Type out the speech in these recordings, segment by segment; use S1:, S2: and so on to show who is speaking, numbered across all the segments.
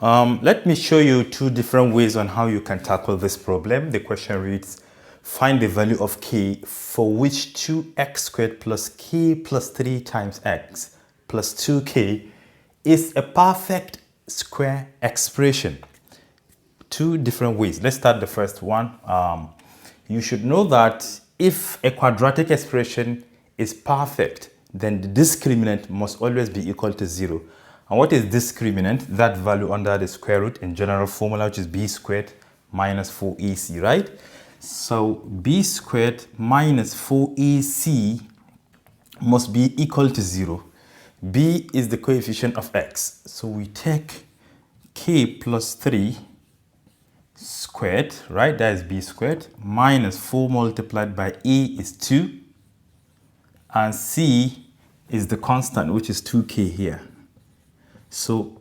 S1: Let me show you two different ways on how you can tackle this problem. The question reads, find the value of k for which 2x squared plus k plus 3 times x plus 2k is a perfect square expression. Two different ways. Let's start the first one. You should know that if a quadratic expression is perfect, then the discriminant must always be equal to 0. And what is discriminant? That value under the square root in general formula, which is b squared minus 4ac, right? So b squared minus 4ac must be equal to 0. B is the coefficient of x. So we take k plus 3 squared, right? That is b squared minus 4 multiplied by a is 2. And c is the constant, which is 2k here. So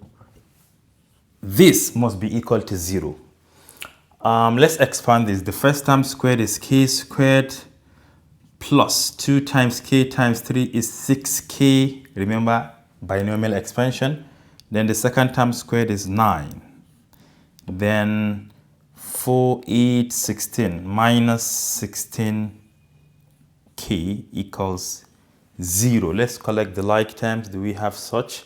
S1: this must be equal to 0. Let's expand this. The first term squared is k squared plus 2 times k times 3 is 6k. Remember, binomial expansion. Then the second term squared is 9. Then 4, 8, 16 minus 16k equals 0. Let's collect the like terms. Do we have such?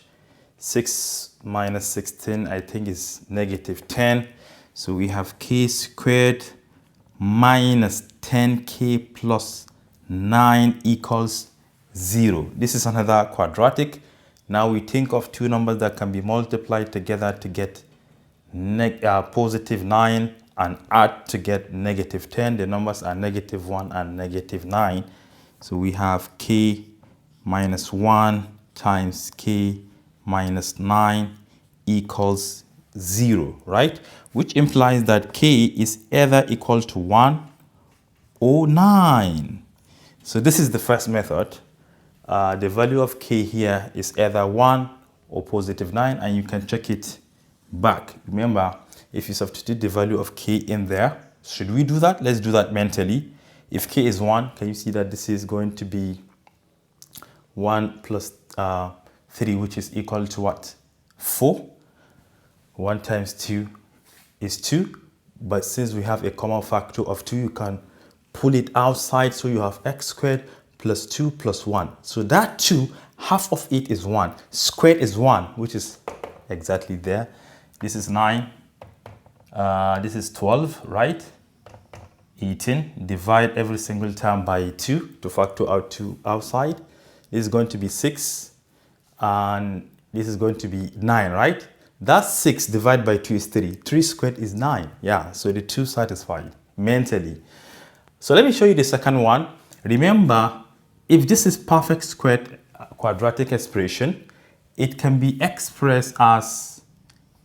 S1: 6 minus 16, I think, is negative 10. So we have k squared minus 10k plus 9 equals 0. This is another quadratic. Now we think of two numbers that can be multiplied together to get positive 9 and add to get negative 10. The numbers are negative 1 and negative 9. So we have k minus 1 times k minus 9 equals 0, right? Which implies that k is either equal to 1 or 9. So this is the first method. The value of k here is either 1 or positive 9, and you can check it back. Remember, if you substitute the value of k in there, should we do that? Let's do that mentally. If k is 1, can you see that this is going to be 1 plus 3, which is equal to what? 4. 1 times 2 is 2. But since we have a common factor of 2, you can pull it outside. So you have x squared plus 2 plus 1. So that 2, half of it is 1. Squared is 1, which is exactly there. This is 9. This is 12, right? 18. Divide every single term by 2 to factor out 2 outside. This is going to be 6. And this is going to be 9, right? That 6 divided by 2 is 3. 3 squared is 9. Yeah, so the 2 satisfied mentally. So let me show you the second one. Remember, if this is perfect squared quadratic expression, it can be expressed as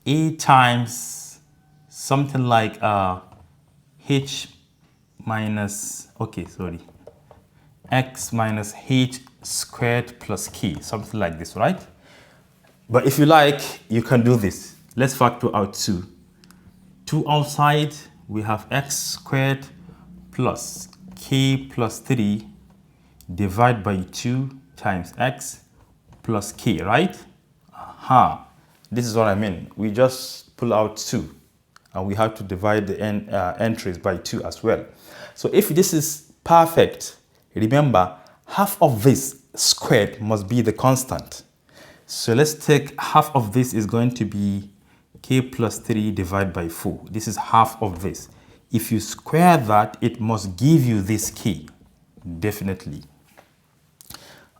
S1: a times something like h minus, x minus h squared plus k, something like this, right? But if you like, you can do this. Let's factor out 2. 2 outside, we have x squared plus k plus 3 divided by 2 times x plus k, right? Aha. This is what I mean. We just pull out 2 and we have to divide the entries by 2 as well. So if this is perfect, remember, half of this squared must be the constant. So let's take half of this is going to be k plus 3 divided by 4. This is half of this. If you square that, it must give you this k. Definitely.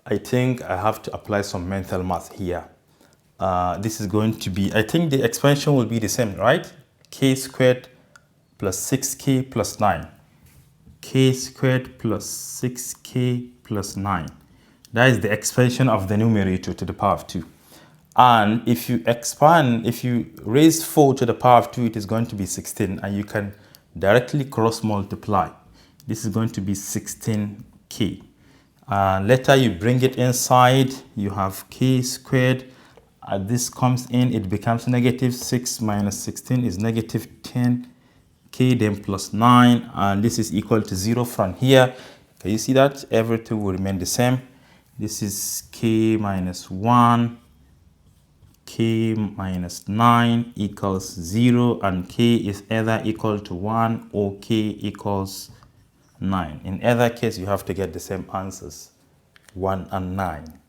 S1: I think I have to apply some mental math here. This is going to be, I think the expansion will be the same, right? K squared plus 6k plus 9. K squared plus 6k plus 9. That is the expansion of the numerator to the power of 2. And if you expand, if you raise 4 to the power of 2, it is going to be 16. And you can directly cross multiply. This is going to be 16k. Later you bring it inside, you have k squared. This comes in, it becomes negative 6 minus 16 is negative 10k, then plus 9. And this is equal to 0 from here. Can you see that? Everything will remain the same. This is k minus 1, k minus 9 equals 0, and k is either equal to 1 or k equals 9. In either case, you have to get the same answers, 1 and 9.